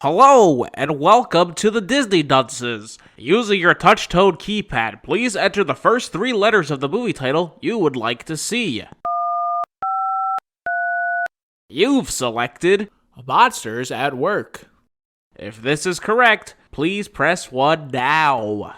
Hello, and welcome to the Disney Dunces. Using your touch-tone keypad, please enter the first three letters of the movie title you would like to see. You've selected Monsters at Work. If this is correct, please press 1 now.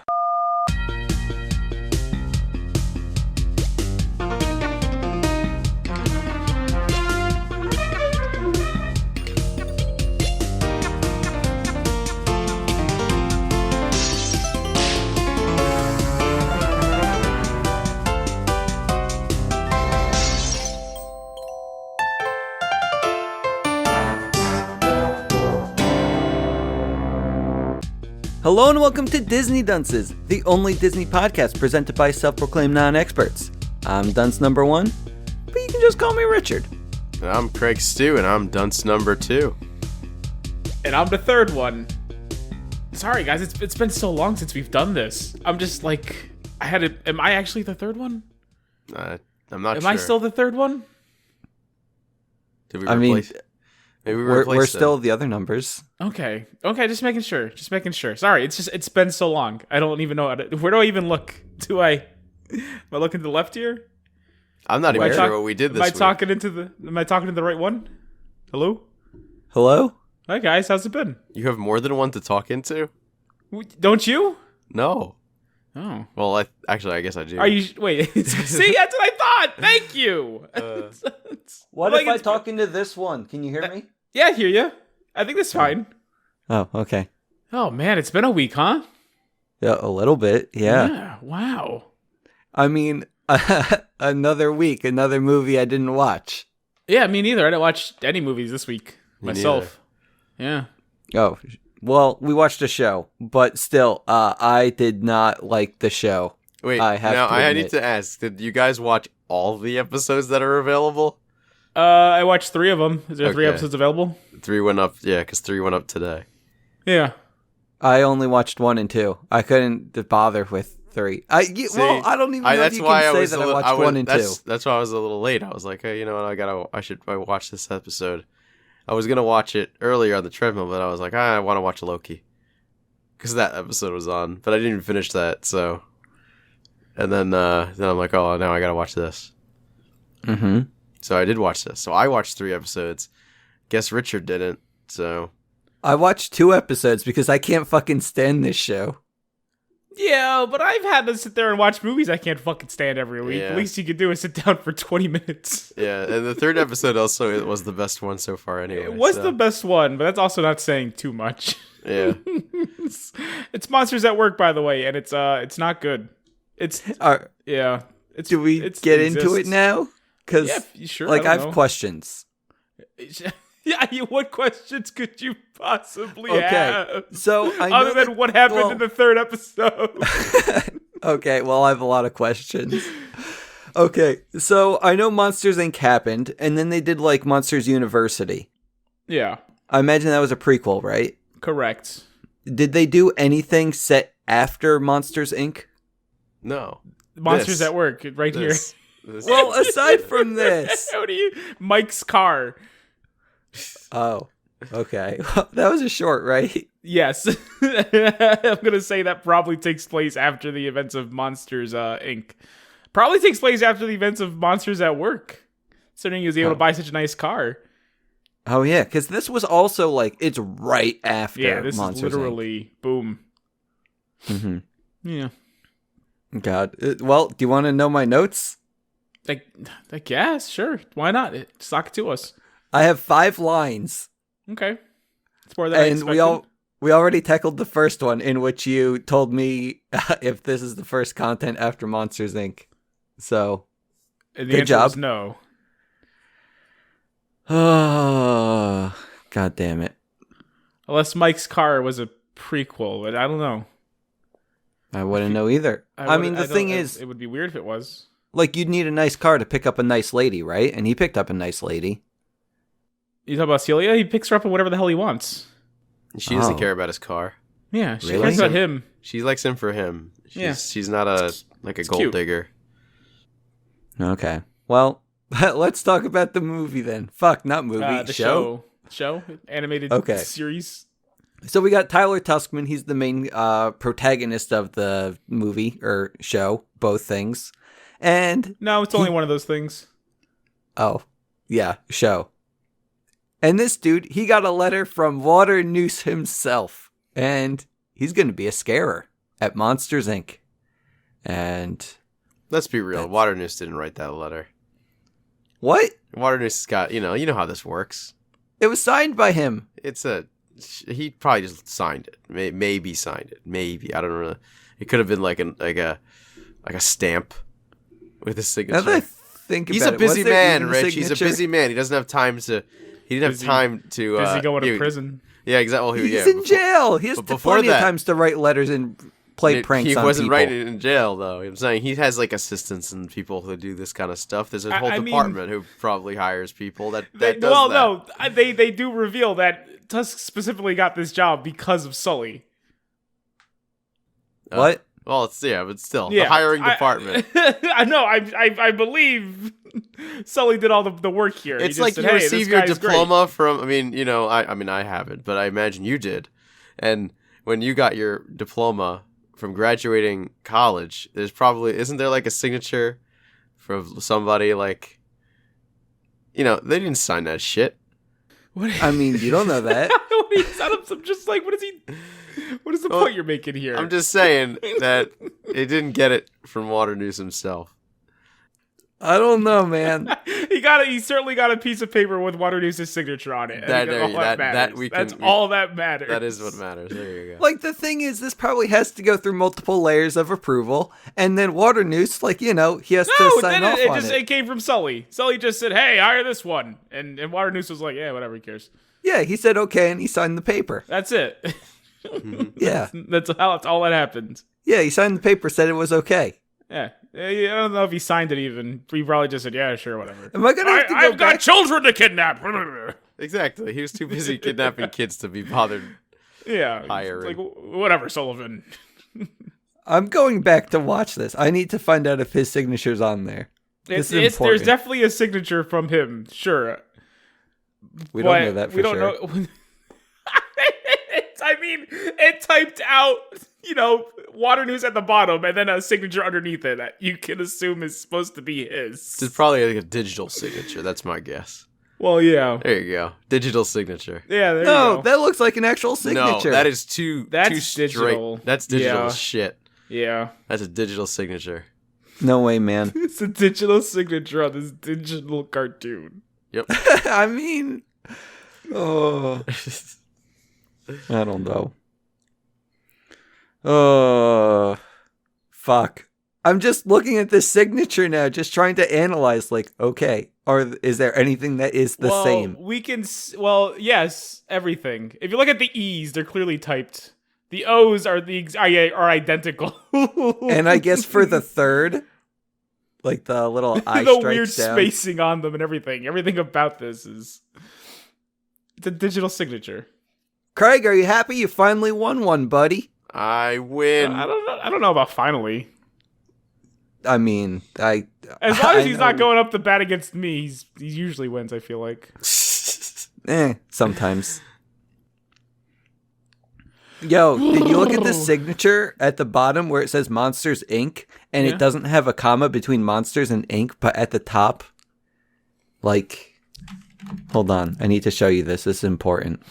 Hello and welcome to Disney Dunces, the only Disney podcast presented by self-proclaimed non-experts. I'm Dunce number 1, but you can just call me Richard. And I'm Craig Stew, and I'm Dunce number 2. And I'm the third one. Sorry guys, it's been so long since we've done this. I'm just like, am I actually the third one? I'm not sure. Am I still the third one? Did we replace? Maybe we're still the other numbers. Okay, just making sure. Sorry, it's been so long. I don't even know where do I even look? Am I looking to the left here? I'm not even sure what we did this week. Am I talking to the right one? Hello? Hi guys, how's it been? You have more than one to talk into? Don't you? No. Oh. Well, I guess I do. Are you? Wait. See, that's what I thought. Thank you. What if I talk into this one? Can you hear me? Yeah, I hear you. I think that's fine. Oh, okay. Oh man, it's been a week, huh? Yeah, a little bit. Yeah. Wow. I mean, another week, another movie I didn't watch. Yeah, me neither. I didn't watch any movies this week myself. Yeah. Oh, well, we watched a show, but still, I did not like the show. Wait, I need to ask, did you guys watch all the episodes that are available? I watched 3 of them. Is there 3 episodes available? 3 went up, because 3 went up today. Yeah. I only watched 1 and 2. I couldn't bother with 3. I don't even know if you can say that I watched 1 and 2. That's why I was a little late. I was like, hey, you know what, I should watch this episode. I was going to watch it earlier on the treadmill, but I was like, I want to watch Loki. Because that episode was on. But I didn't even finish that, so. And then I'm like, oh, now I got to watch this. Mm-hmm. So I did watch this. So I watched 3 episodes. Guess Richard didn't, so. I watched 2 episodes because I can't fucking stand this show. Yeah, but I've had to sit there and watch movies I can't fucking stand every week. Yeah. The least you could do is sit down for 20 minutes. Yeah, and the 3rd episode also it was the best one so far anyway. It was the best one, but that's also not saying too much. Yeah. It's Monsters at Work, by the way, and it's not good. Yeah. Do we get into it now? Because sure. I have questions. Yeah, what questions could you possibly have? So other than what happened in the 3rd episode. Okay, well, I have a lot of questions. Okay, so I know Monsters Inc. happened, and then they did like Monsters University. Yeah. I imagine that was a prequel, right? Correct. Did they do anything set after Monsters Inc.? No. Monsters at Work, right here. Well, aside from this. Mike's car. Oh, okay. That was a short, right? Yes. I'm going to say that probably takes place after the events of Monsters Inc. Probably takes place after the events of Monsters at Work. Considering he was able to buy such a nice car. Oh, yeah, because this was also like, it's right after Monsters Inc. Yeah, this is literally, boom. Mm-hmm. Yeah. God. Well, do you want to know my notes? I guess, sure. Why not? Sock it to us. I have 5 lines. Okay. It's more than I expected. And we already tackled the first one, in which you told me if this is the first content after Monsters Inc. So, and good job. Was no. Oh, God damn it. Unless Mike's car was a prequel, but I don't know. I wouldn't know either. I mean, the thing is, it would be weird if it was. Like, you'd need a nice car to pick up a nice lady, right? And he picked up a nice lady. You talk about Celia? He picks her up with whatever the hell he wants. She doesn't care about his car. Yeah, she cares about him. She likes him for him. She's not a gold cute. digger. Okay. Well, let's talk about the movie then. Fuck, not movie. The show. Animated series. So we got Tyler Tuskman. He's the main protagonist of the movie or show, both things. And No, it's only one of those things. oh, yeah, show. And this dude, he got a letter from Water Noose himself. And he's going to be a scarer at Monsters, Inc. And Let's be real. Water Noose didn't write that letter. what? Water Noose has got, you know how this works. It was signed by him. He probably just signed it. Maybe signed it. Maybe. I don't know. It could have been like a stamp with a signature. Now that I think He's about a busy was there man, even Rich. He's a signature? busy man. He doesn't have time to. He didn't have time to. Busy going to prison. Yeah, exactly. Well, He's in jail. He has plenty of times to write letters and play pranks on people. He wasn't writing it in jail, though. I'm saying he has like assistants and people who do this kind of stuff. There's a whole department who probably hires people that does that. No, they do reveal that Tusk specifically got this job because of Sully. What? Well, but still, the hiring department. I know. I believe Sully did all the work here. It's like you receive your diploma from. I mean, I haven't, but I imagine you did. And when you got your diploma from graduating college, isn't there like a signature from somebody like, they didn't sign that shit. I mean, you don't know that. I'm just like, what is the point you're making here? I'm just saying that it didn't get it from Water News himself. I don't know, man. He certainly got a piece of paper with Water News' signature on it. That's all that matters. That is what matters. There you go. Like, the thing is, this probably has to go through multiple layers of approval, and then Water News, he has to sign off on it. It came from Sully. Sully just said, "Hey, hire this one," and Water News was like, "Yeah, whatever, who cares?" Yeah, he said okay, and he signed the paper. That's it. Yeah, that's all that happened. Yeah, he signed the paper, said it was okay. Yeah. I don't know if he signed it even. He probably just said, yeah, sure, whatever. Am I going to have to go I've got children to kidnap. Exactly. He was too busy kidnapping kids to be bothered. Yeah. Hiring. Like, whatever, Sullivan. I'm going back to watch this. I need to find out if his signature's on there. This is important. There's definitely a signature from him, sure. We don't know that for sure. We don't know. I mean, it typed out, Water News at the bottom and then a signature underneath it that you can assume is supposed to be his. It's probably like a digital signature. That's my guess. Well, yeah. There you go. Digital signature. Yeah, there you go. No, that looks like an actual signature. No, that is too digital. That's digital shit. Yeah. That's a digital signature. No way, man. It's a digital signature on this digital cartoon. Yep. I mean, I don't know. Fuck. I'm just looking at this signature now, just trying to analyze, okay, is there anything that is the same? Yes, everything. If you look at the E's, they're clearly typed. The O's are identical. And I guess for the third, the little eye the strikes weird down. spacing on them and everything. Everything about this it's a digital signature. Craig, are you happy you finally won one, buddy? I win. I don't know about finally. I mean, as long as he's not going up to bat against me, he usually wins, I feel like. Sometimes. Yo, did you look at the signature at the bottom where it says Monsters Inc. and it doesn't have a comma between Monsters and Inc., but at the top, hold on, I need to show you this. This is important.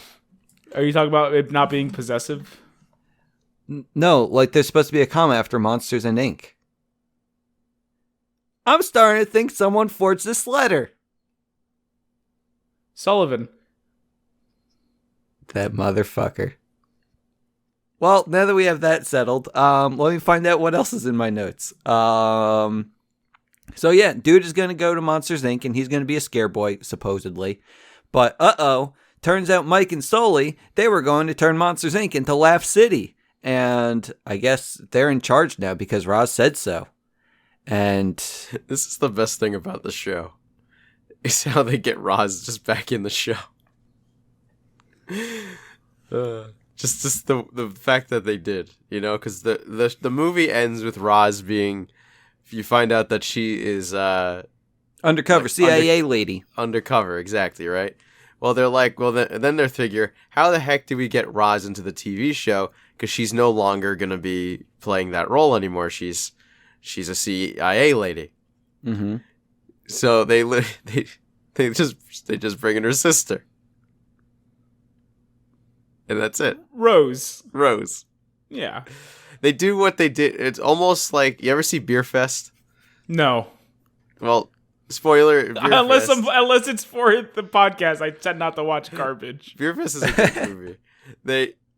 Are you talking about it not being possessive? No, there's supposed to be a comma after Monsters and Inc. I'm starting to think someone forged this letter. Sullivan. That motherfucker. Well, now that we have that settled, let me find out what else is in my notes. So yeah, dude is going to go to Monsters Inc. and he's going to be a scare boy, supposedly. But turns out Mike and Sully, they were going to turn Monsters Inc. into Laugh City. And I guess they're in charge now because Roz said so. And this is the best thing about the show. Is how they get Roz just back in the show. Just the fact that they did, because the movie ends with Roz being, you find out that she is undercover CIA lady. Undercover, exactly, right? Well, they're like, well, then they figure, how the heck do we get Roz into the TV show? Because she's no longer going to be playing that role anymore. She's a CIA lady. Mm-hmm. So they just bring in her sister. And that's it. Rose. Yeah. They do what they did. It's almost like, you ever see Beer Fest? No. Well, spoiler. Beer Unless Fest. unless it's for the podcast, I tend not to watch garbage. Beer Fest is a good movie.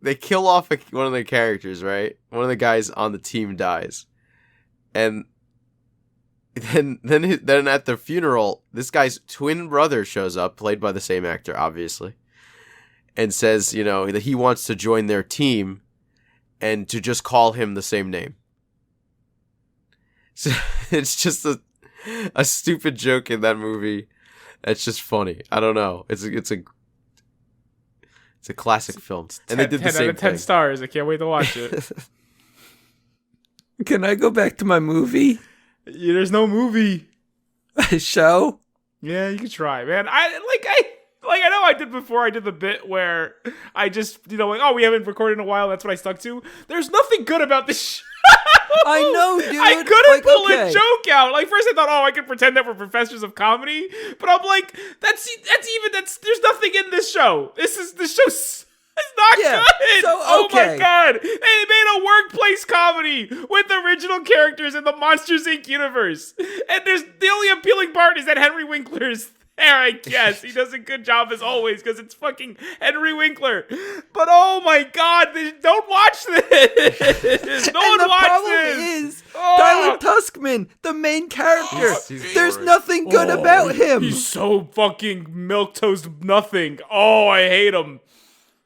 They kill off one of the characters, right? One of the guys on the team dies, and then at the funeral, this guy's twin brother shows up, played by the same actor, obviously, and says, that he wants to join their team, and to just call him the same name. So it's just a stupid joke in that movie. It's just funny. I don't know. It's a classic film, and they did the 10 same out of 10 thing. stars. I can't wait to watch it. Can I go back to my movie There's no movie. show? Yeah, you can try, man. I know I did before. I did the bit where I just, oh, we haven't recorded in a while. That's what I stuck to. There's nothing good about this show. I know, dude. I couldn't pull okay. a joke out. Like, first I thought, I can pretend that we're professors of comedy, but I'm like, there's nothing in this show. The show's not good. So, Oh my okay. god, they made a workplace comedy with original characters in the Monsters Inc. universe, and the only appealing part is that Henry Winkler's there, I guess. He does a good job as always because it's fucking Henry Winkler. But oh my god, don't watch this. No one watch problem this. is Tyler Tuskman, the main character. He's There's boring. nothing good about him. He's so fucking milquetoast nothing. Oh, I hate him.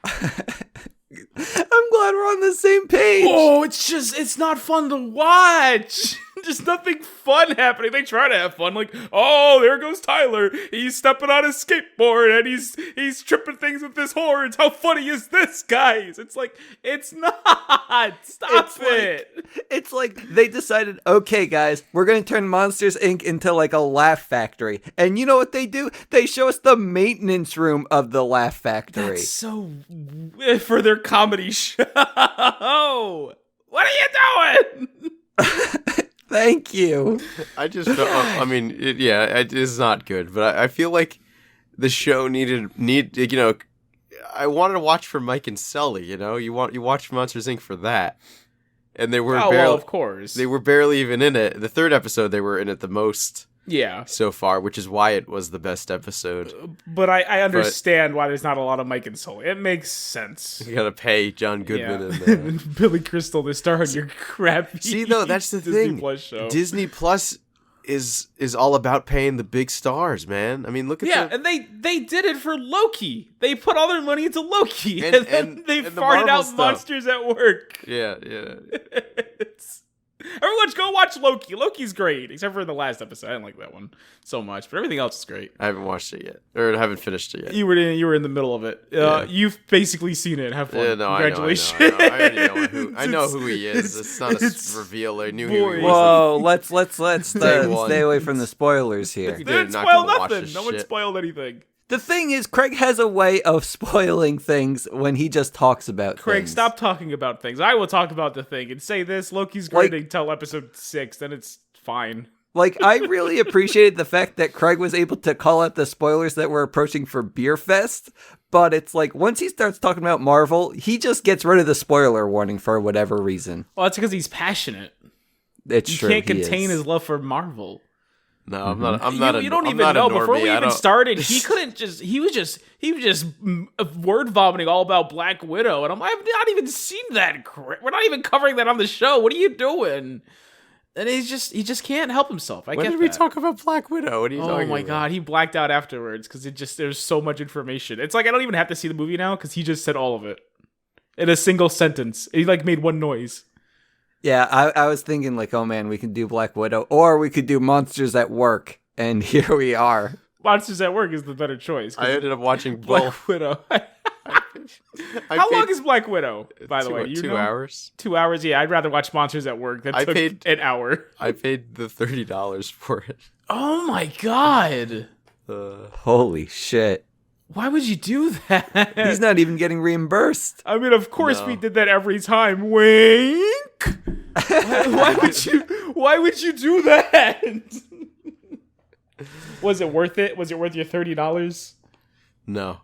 I'm glad we're on the same page. Oh, it's not fun to watch. Just nothing fun happening. They try to have fun, like, oh, there goes Tyler. He's stepping on his skateboard and he's tripping things with his horns. How funny is this, guys? It's like, it's not. Stop it. It's like they decided, okay, guys, we're going to turn Monsters, Inc. into like a laugh factory. And you know what they do? They show us the maintenance room of the laugh factory. That's so for their comedy show. What are you doing? Thank you. I just felt, it is not good, but I feel like the show I wanted to watch for Mike and Sully, you watch Monsters Inc. for that. And they were of course. They were barely even in it. The third episode, they were in it the most. Yeah. So far, which is why it was the best episode. But I understand why there's not a lot of Mike and Sully. It makes sense. You gotta pay John Goodman Yeah. and Billy Crystal to star on your crappy See, though, that's the Disney thing. Plus show. Disney Plus is all about paying the big stars, man. I mean, look at and they did it for Loki. They put all their money into Loki, And- and then and- they and the farted Marvel out stuff. Monsters at Work. Yeah. Everyone, go watch Loki. Loki's great, except for the last episode. I didn't like that one so much, but everything else is great. I haven't watched it yet, or haven't finished it yet. You were in the middle of it. Yeah. You've basically seen it. Have fun. Yeah, no, Congratulations. I know. I know who he is. It's not a it's reveal. I knew who he boring. was. Whoa, let's Day one. stay away from the spoilers here. Dude, They didn't not spoil gonna watch nothing. this No one shit. spoiled anything. The thing is, Craig has a way of spoiling things when he just talks about Craig, things. stop talking about things. I will talk about the thing and say this: Loki's great until episode 6. Then it's fine. Like, I really appreciated the fact that Craig was able to call out the spoilers that were approaching for Beer Fest, but it's like, once he starts talking about Marvel, he just gets rid of the spoiler warning for whatever reason. Well, that's because he's passionate. It's He true. can't he contain is. his love for Marvel. No, I'm not. You don't I'm even not a know. Before normie. we I even don't- started, he couldn't just. He was just word vomiting all about Black Widow, and I've not even seen that. We're not even covering that on the show. What are you doing? And he just can't help himself. I When get did we that. talk about Black Widow? What are you talking Oh about? my god, he blacked out afterwards because there's so much information. It's like I don't even have to see the movie now because he just said all of it in a single sentence. He made one noise. Yeah, I was thinking like, oh man, we could do Black Widow, or we could do Monsters at Work, and here we are. Monsters at Work is the better choice. 'cause I ended up watching both. Black Widow. How long is Black Widow, by the way? Do you 2 know? hours. 2 hours? Yeah, I'd rather watch Monsters at Work than I took paid- an hour. I paid the $30 for it. Oh my god. Holy shit. Why would you do that? He's not even getting reimbursed. I mean, of course No. we did that every time. Wink. Why would you? Why would you do that? Was it worth it? Was it worth your $30? No.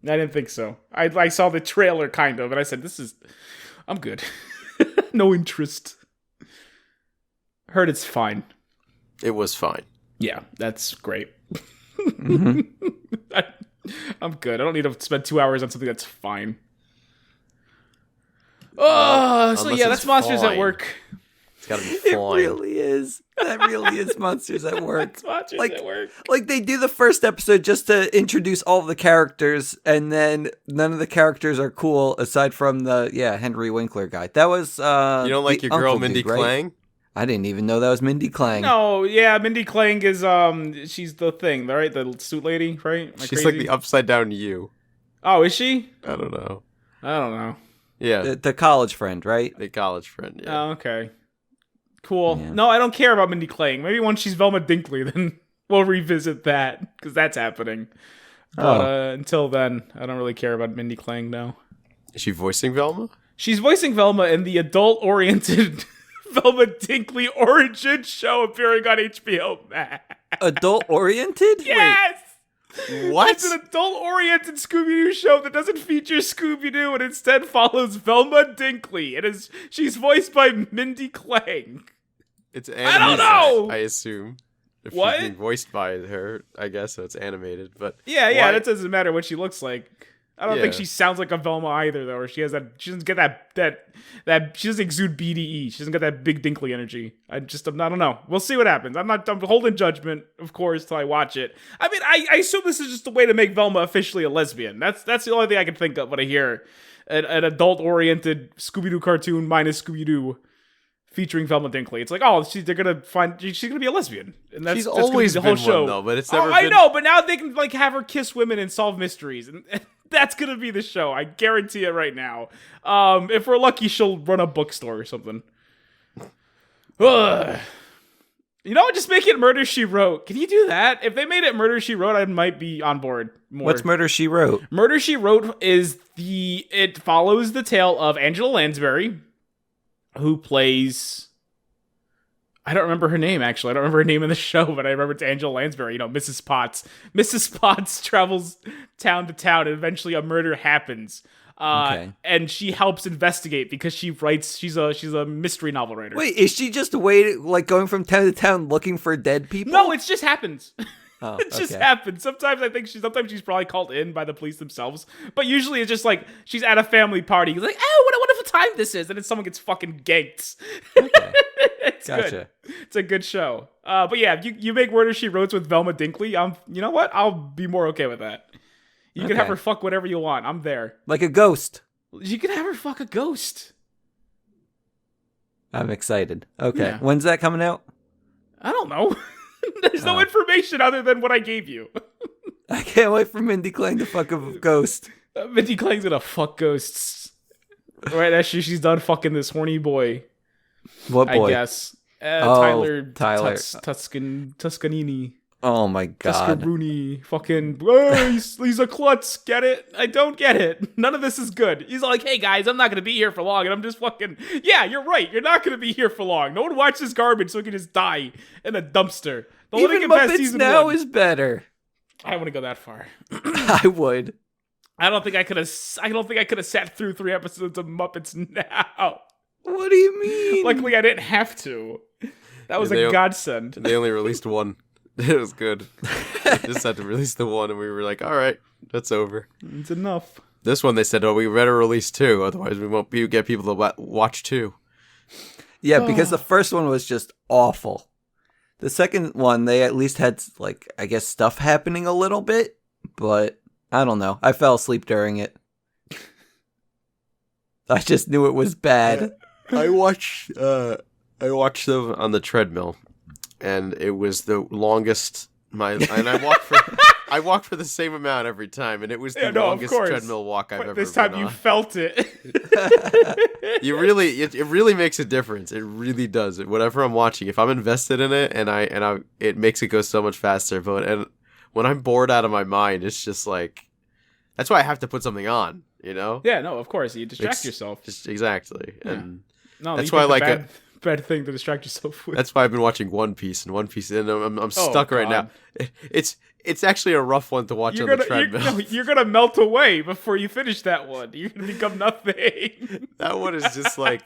I didn't think so. I saw the trailer kind of, and I said, I'm good. No interest. Heard it's fine. It was fine. Yeah, that's great. Mm-hmm. I'm good. I don't need to spend 2 hours on something that's fine. Oh, so unless yeah, it's that's Monsters at fine. Work. It's gotta be It fine. really is. That really is Monsters at Work. That's Monsters Like- at Work. Like, they do the first episode just to introduce all of the characters, and then none of the characters are cool aside from the, Henry Winkler guy. That was, You don't like the your girl uncle Mindy dude, right? Klang? I didn't even know that was Mindy Klang. No, yeah, Mindy Klang is she's the thing, right? The suit lady, right? Am I She's crazy? like the upside down you. Oh, is she? I don't know. I don't know. Yeah, The college friend, right? the college friend. Yeah. Oh, okay. Cool. Yeah. No, I don't care about Mindy Klang. Maybe once she's Velma Dinkley, then we'll revisit that, because that's happening. But until then, I don't really care about Mindy Klang now. Is she voicing Velma? She's voicing Velma in the adult-oriented Velma Dinkley origin show appearing on HBO Max. Adult oriented? Yes! What? It's an adult-oriented Scooby-Doo show that doesn't feature Scooby-Doo and instead follows Velma Dinkley. She's voiced by Mindy Klang. It's animated. don't know! I assume. If What? she's being voiced by her, I guess so it's animated. But Yeah, why- that doesn't matter what she looks like. I don't think Yeah. she sounds like a Velma either, though. Or she doesn't get that. She doesn't exude BDE. She doesn't get that big Dinkley energy. I don't know. We'll see what happens. I'm holding judgment, of course, till I watch it. I mean, I assume this is just a way to make Velma officially a lesbian. That's the only thing I can think of when I hear an adult-oriented Scooby-Doo cartoon minus Scooby-Doo featuring Velma Dinkley. It's like, oh, she's gonna be a lesbian, and that's She's gonna be always the whole been show. one, though, but it's Oh, never I been- know, but now they can like have her kiss women and solve mysteries, and that's gonna be the show. I guarantee it right now. If we're lucky, she'll run a bookstore or something. Ugh. You know, just make it Murder, She Wrote. Can you do that? If they made it Murder, She Wrote, I might be on board more. What's Murder, She Wrote? Murder, She Wrote it follows the tale of Angela Lansbury, who plays... I don't remember her name, actually. I don't remember her name in the show, but I remember it's Angela Lansbury, Mrs. Potts. Mrs. Potts travels town to town, and eventually a murder happens. Okay. And she helps investigate because she's a mystery novel writer. Wait, is she just going from town to town looking for dead people? No, it just happens. Oh, It just okay. happens. Sometimes she's probably called in by the police themselves. But usually it's just like she's at a family party. Like, oh, what a wonderful time this is. And then someone gets fucking ganked. Okay. It's Gotcha. good. It's a good show. But yeah, you make Murder, She Wrote with Velma Dinkley. You know what? I'll be more okay with that. You can have Okay. her fuck whatever you want. I'm there. Like a ghost. You can have her fuck a ghost. I'm excited. Okay. Yeah. When's that coming out? I don't know. There's no Oh. information other than what I gave you. I can't wait for Mindy Klang to fuck a ghost. Mindy Klang's gonna fuck ghosts. Right after she's done fucking this horny boy. What boy? I guess. Tyler. Tuscanini. Oh my god. Tuscaruni. Fucking, oh, he's a klutz. Get it? I don't get it. None of this is good. He's like, hey guys, I'm not going to be here for long. And I'm just fucking, yeah, you're right. You're not going to be here for long. No one watches this garbage so it can just die in a dumpster. Don't let it Even get past Muppets season Now one. is better. I don't want to go that far. I would. I don't think I could have sat through 3 episodes of Muppets Now. What do you mean? Luckily, I didn't have to. That was Yeah, a godsend. They only released one. It was good. They just had to release the one, and we were like, all right, that's over. It's enough. This one, they said, oh, we better release 2, otherwise we won't get people to watch 2. Yeah, because the first one was just awful. The second one, they at least had, like, I guess stuff happening a little bit, but I don't know. I fell asleep during it. I just knew it was bad. I watched them on the treadmill, and it was the longest. And I walked for the same amount every time, and it was the Yeah, no, of longest course. treadmill walk I've But ever this time been you on. felt it. You really, it really makes a difference. It really does. Whatever I'm watching, if I'm invested in it, it makes it go so much faster. But when I'm bored out of my mind, it's just like That's why I have to put something on. You know? Yeah, no, of course you distract yourself. Just exactly, Yeah. and No, that's you why I picked like a bad thing to distract yourself with. That's why I've been watching One Piece, and I'm stuck right now. God. It's actually a rough one to watch on the treadmill. You're gonna melt away before you finish that one. You're gonna become nothing. That one is just like,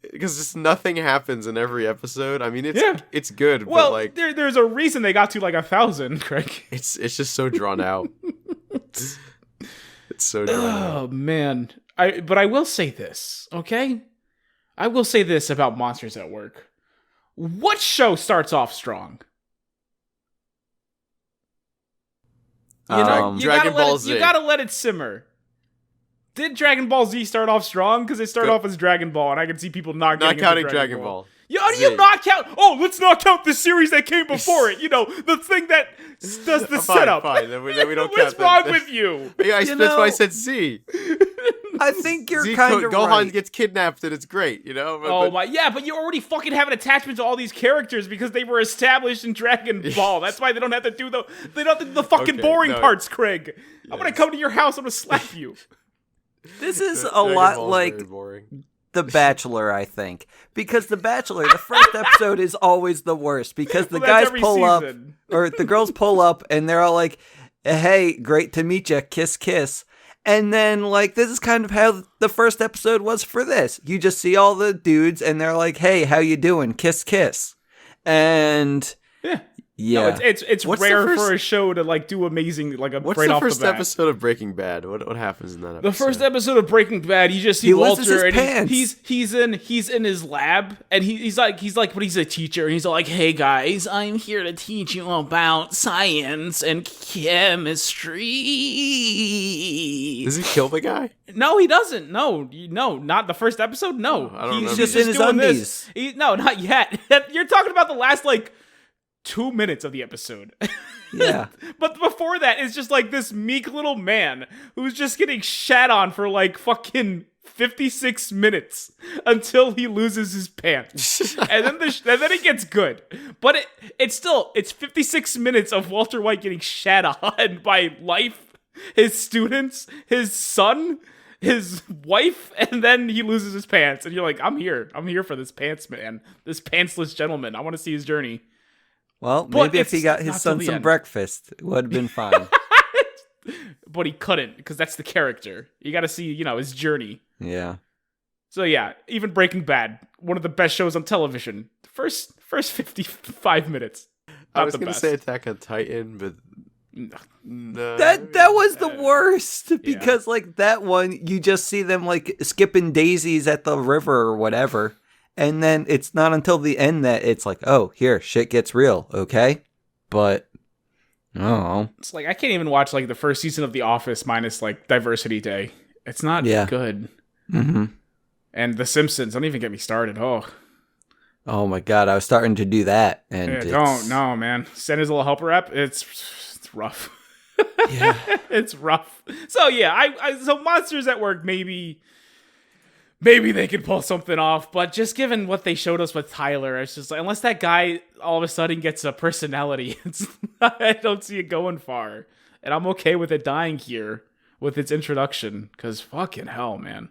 because just nothing happens in every episode. I mean, it's good, Well, but like there's a reason they got to like 1,000, Craig. it's just so drawn out. It's so drawn out. Oh man, but I will say this, okay? I will say this about Monsters at Work. What show starts off strong? You know, Dragon Ball Z. You gotta let it simmer. Did Dragon Ball Z start off strong? Because it started off as Dragon Ball, and I can see people not counting into Dragon Ball. How do you not count? Oh, let's not count the series that came before it. You know, the thing that does the setup. Fine. Then we don't What's count wrong that. with you? Yeah, that's why I said Z. I think you're Z kind of Gohan right. gets kidnapped, and it's great, you know? But you already fucking have an attachment to all these characters because they were established in Dragon Ball. That's why they don't have to do the fucking boring parts, Craig. I'm gonna come to your house, I'm gonna slap you. This is a Dragon lot Ball's like very boring. The Bachelor, I think. Because The Bachelor, the first episode is always the worst because the guys pull up, or the girls pull up, and they're all like, hey, great to meet you, kiss, kiss. And then, like, this is kind of how the first episode was for this. You just see all the dudes, and they're like, hey, how you doing? Kiss, kiss. And... Yeah, no, it's What's rare for a show to like do amazing like What's right the off first the bat. episode of Breaking Bad? What happens in that episode? The first episode of Breaking Bad, you just see He loses Walter, his and pants. he's in his lab, and he's like, but he's a teacher, and he's like, hey guys, I'm here to teach you about science and chemistry. Does he kill the guy? No, he doesn't. No, not the first episode. No, I don't remember. He's just in his doing undies. No, not yet. You're talking about the last like 2 minutes of the episode. Yeah. But before that, it's just like this meek little man who's just getting shat on for like fucking 56 minutes until he loses his pants. and then it gets good. But it's 56 minutes of Walter White getting shat on by life, his students, his son, his wife, and then he loses his pants. And you're like, I'm here for this pants man, this pantsless gentleman. I want to see his journey. Well, But maybe if he got his not son till the some end. breakfast, it would have been fine. But he couldn't, because that's the character. You got to see, his journey. Yeah. So yeah, even Breaking Bad, one of the best shows on television. First 55 minutes. I was going to say Attack on Titan, but no. That was the worst because like that one you just see them like skipping daisies at the river or whatever, and then it's not until the end that it's like, oh, here shit gets real, okay? But I don't know. It's like I can't even watch like the first season of The Office minus like Diversity Day. It's not good. Mm-hmm. And The Simpsons, don't even get me started. Oh my god, I was starting to do that, and No, man. Santa's Little Helper app. It's rough. Yeah. It's rough. So yeah, so Monsters at Work, maybe they could pull something off, but just given what they showed us with Tyler, it's just like, unless that guy all of a sudden gets a personality, I don't see it going far. And I'm okay with it dying here with its introduction, because fucking hell, man.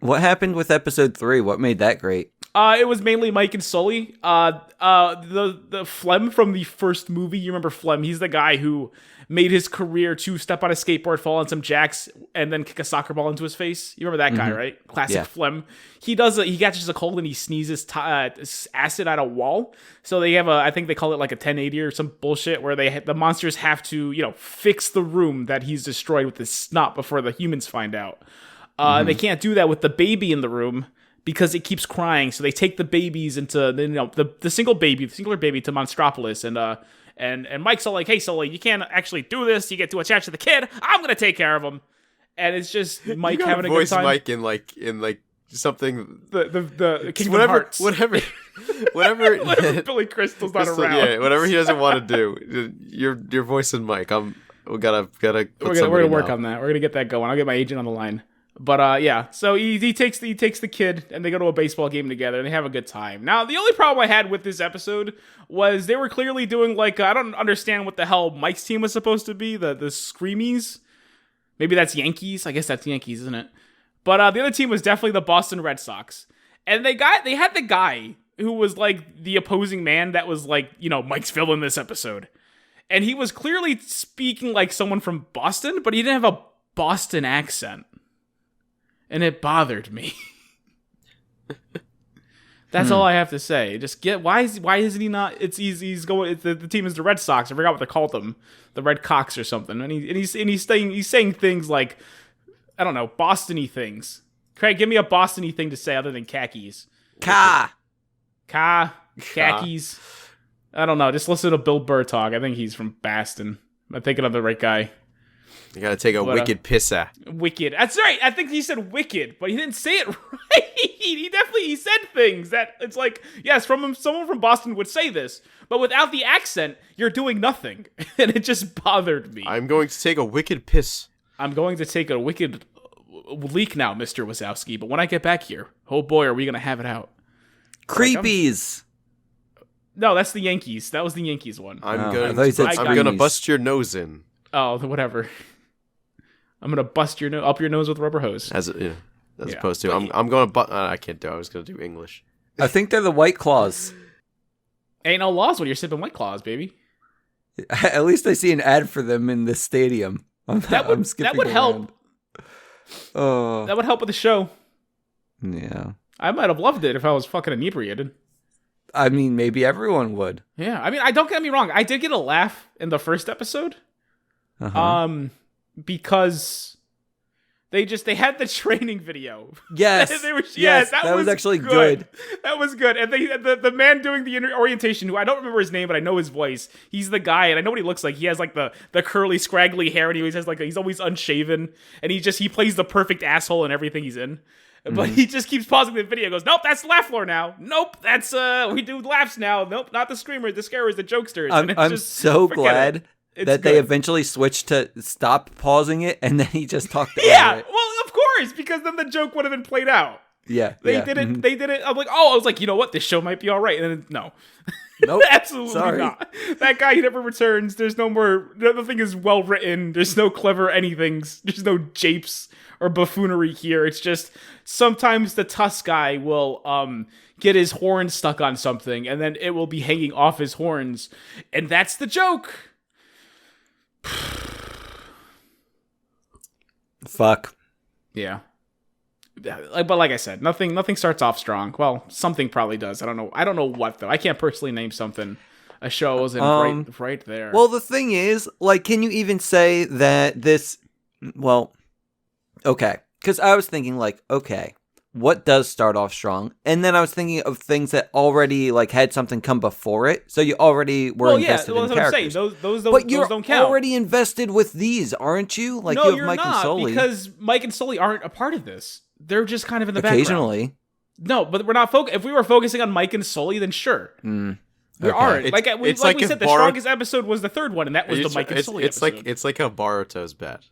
What happened with episode 3? What made that great? It was mainly Mike and Sully. The Flem from the first movie. You remember Flem? He's the guy who made his career to step on a skateboard, fall on some jacks, and then kick a soccer ball into his face. You remember that guy, right? Classic Flem. He catches a cold and he sneezes acid at a wall. So they have I think they call it like a 1080 or some bullshit where the monsters have to, fix the room that he's destroyed with his snot before the humans find out. They can't do that with the baby in the room because it keeps crying. So they take the babies into the singular baby to Monstropolis, and Mike's all like, "Hey, Sully, you can't actually do this. You get too attached to the kid. I'm gonna take care of him." And it's just Mike having a good time. Mike in like something. The Kingdom Hearts. Whatever Billy Crystal's not Crystal, around. yeah, whatever he doesn't want to do. Your voice and Mike. We gotta. We're gonna work on that. We're gonna get that going. I'll get my agent on the line. But yeah, so he takes the kid and they go to a baseball game together and they have a good time. Now, the only problem I had with this episode was they were clearly doing like I don't understand what the hell Mike's team was supposed to be, the Screamies. Maybe that's Yankees. I guess that's Yankees, isn't it? But the other team was definitely the Boston Red Sox. And they had the guy who was like the opposing man that was like, Mike's villain this episode. And he was clearly speaking like someone from Boston, but he didn't have a Boston accent. And it bothered me. That's all I have to say. Just why isn't he not? It's easy. He's going. The team is the Red Sox. I forgot what they called them, the Red Cox or something. And he's saying things like, I don't know, Boston-y things. Craig, give me a Boston-y thing to say other than khakis. Khakis. I don't know. Just listen to Bill Burr talk. I think he's from Boston. I'm thinking of the right guy. You gotta take a wicked pissa. Wicked. That's right. I think he said wicked, but he didn't say it right. He said things that it's like, yes, someone from Boston would say this, but without the accent, you're doing nothing. And it just bothered me. I'm going to take a wicked piss. I'm going to take a wicked leak now, Mr. Wazowski, but when I get back here, oh boy, are we going to have it out. Creepies. No, that's the Yankees. That was the Yankees one. I'm gonna bust your nose in. Oh, whatever. I'm gonna bust up your nose with a rubber hose. As opposed to, I'm going to I can't do it. I was going to do English. I think they're the White Claws. Ain't no laws when you're sipping White Claws, baby. At least I see an ad for them in the stadium. That would help. Oh, that would help with the show. Yeah. I might have loved it if I was fucking inebriated. I mean, maybe everyone would. Yeah, I mean, don't get me wrong. I did get a laugh in the first episode. Because they had the training video. Yes. That was actually good. That was good. And the man doing the orientation, who I don't remember his name, but I know his voice. He's the guy, and I know what he looks like. He has like the curly, scraggly hair, and he always has he's always unshaven, and he plays the perfect asshole in everything he's in. But he just keeps pausing the video and goes, nope, that's the laugh floor now. Nope, that's, we do laughs now. Nope, not the screamers, the scarers, the jokesters. I'm so glad that they eventually switched to stop pausing it, and then he just talked over it. Well, of course, because then the joke would have been played out. Yeah. They did it. They did it. I was like, you know what? This show might be all right. And then, no. Nope. Absolutely not. That guy never returns. There's no more. Nothing is well written. There's no clever anythings. There's no japes or buffoonery here. It's just sometimes the Tusk guy will get his horn stuck on something, and then it will be hanging off his horns. And that's the joke. Fuck. Yeah. But like I said, nothing starts off strong. Well, something probably does. I don't know what though. I can't personally name something. A show wasn't right there. Well, the thing is, can you even say that this? Well, okay, because I was thinking okay, what does start off strong? And then I was thinking of things that already had something come before it, so you already were invested in characters. Those but you're don't count. Already invested with these, aren't you? No, you have you're Mike not, and Sully. because Mike and Sully aren't a part of this. They're just kind of in the occasionally. background. No, but we're not focused. If we were focusing on Mike and Sully, then sure. We aren't. Like we said, the strongest episode was the third one, and that was the Mike and Sully episode. It's like how Boruto's bad.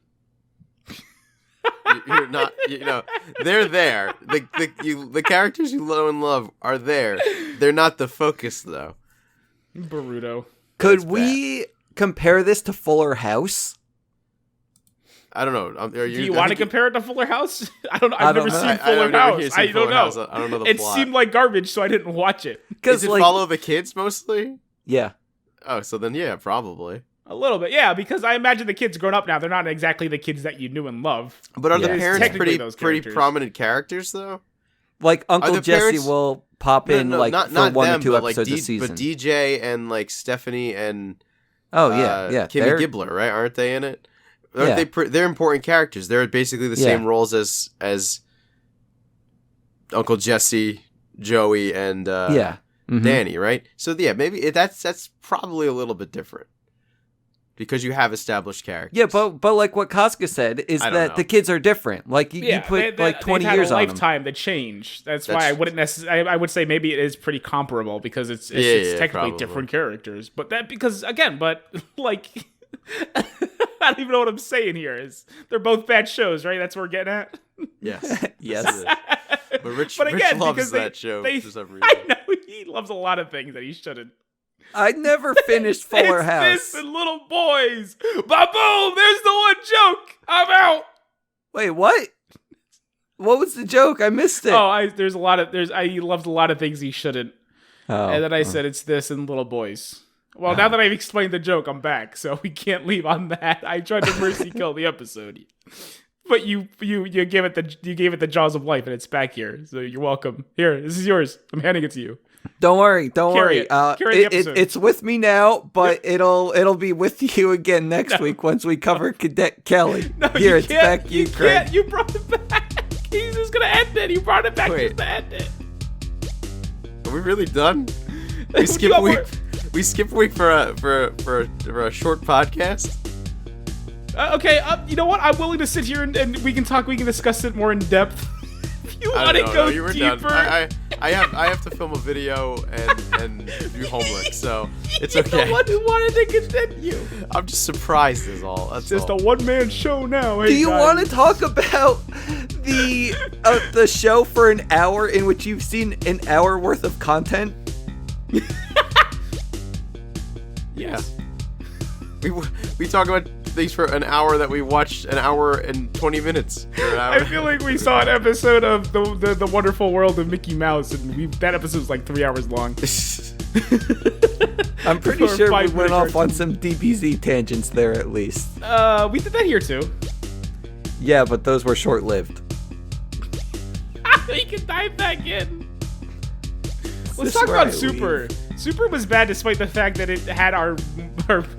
You're not, they're there. The characters you know and love are there. They're not the focus, though. Boruto. Could we compare this to Fuller House? I don't know. Do you want to compare it to Fuller House? I don't know. I've never seen Fuller House. I don't know. I don't know the it plot. seemed like garbage, so I didn't watch it. Does it follow the kids mostly? Yeah. Oh, so then yeah, probably. A little bit, yeah, because I imagine the kids grown up now. They're not exactly the kids that you knew and love. But are the parents pretty prominent characters, though? Uncle Jesse will pop in for 1 or 2 episodes a season. But DJ and Stephanie and yeah, Kimmy Gibbler, right? Aren't they in it? Aren't they? They're important characters. They're basically the same roles as Uncle Jesse, Joey, and Danny, right? So yeah, maybe that's probably a little bit different. Because you have established characters. Yeah, but what Casca said is that the kids are different. You put 20 years on them. Lifetime that change. That's why I wouldn't necessarily. I would say maybe it is pretty comparable because it's technically probably different characters. But that because again, I don't even know what I'm saying here. They're both bad shows, right? That's what we're getting at. Yes, yes. But Rich loves that show for some reason. I know he loves a lot of things that he shouldn't. I never finished Fuller It's House. this and Little Boys. Ba-boom! There's the one joke. I'm out. Wait, what? What was the joke? I missed it. He loved a lot of things he shouldn't. Oh. And then I said it's this and Little Boys. Well, now that I've explained the joke, I'm back, so we can't leave on that. I tried to mercy kill the episode, but you gave it the jaws of life, and it's back here. So you're welcome. Here, this is yours. I'm handing it to you. Don't worry. Carry it. Carry the episode. It's with me now, but it'll be with you again next week once we cover Cadet Kelly. No, Here, it's can't. back you, Craig. You brought it back. He's just gonna end it. You brought it back just to end it. Are we really done? We skip a week. We skip a week for a short podcast. Okay. You know what? I'm willing to sit here and we can talk. We can discuss it more in depth. If you want to go you were deeper. Done. I have to film a video and do homework, so it's You're okay. the one who wanted to continue. I'm just surprised is all. That's Just all. a one-man show now. Hey, Do you guys. want to talk about the show for an hour in which you've seen an hour worth of content? Yes. We talk about things for an hour that we watched an hour and 20 minutes. For an hour. I feel like we saw an episode of the Wonderful World of Mickey Mouse, and that episode was like 3 hours long. I'm pretty For a sure we 5-minute went off on cartoon. some DBZ tangents there at least. We did that here too. Yeah, but those were short-lived. You can dive back in. Let's This talk is where about I Super. leave. Super was bad despite the fact that it had our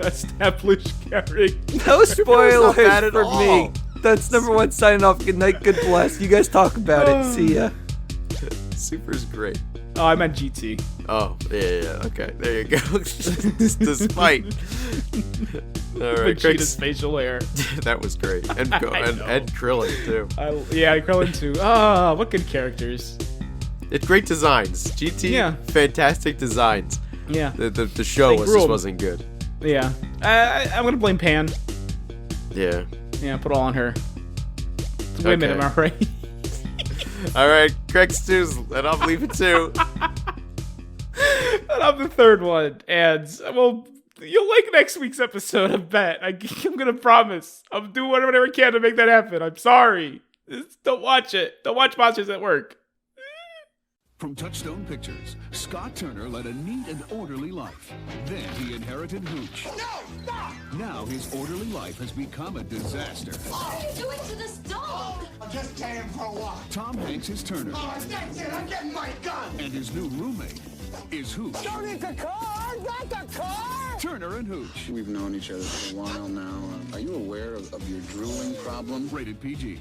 established character. No spoilers bad at for all. me. That's number one signing off. Good night, good bless. You guys talk about it. See ya. Super's great. Oh, I meant GT. Oh, yeah. Okay, there you go. Despite. All right, Vegeta's facial hair. that was great. And I know. Krillin, too. Yeah, Krillin too. Ah, what good characters. It's great designs. GT, Yeah. fantastic designs. Yeah, The show They just grew 'em. wasn't good. yeah. I'm gonna blame Pan. Yeah. Yeah, put it all on her. Women, Okay. am I right? All right, Craig Stews, and I'm leaving too. And I'm the third one. And, well, you'll like next week's episode, I bet. I'm gonna promise. I'm doing whatever I can to make that happen. I'm sorry. Just don't watch it. Don't watch Monsters at Work. From Touchstone Pictures, Scott Turner led a neat and orderly life. Then he inherited Hooch. No! Stop! Now his orderly life has become a disaster. What are you doing to this dog? I'm just staying for a while. Tom Hanks is Turner, Oh, that's it. I'm getting my gun. and his new roommate is Hooch. Don't eat the car! Not the car! Turner and Hooch. We've known each other for a while now. Are you aware of your drooling problem? Rated PG.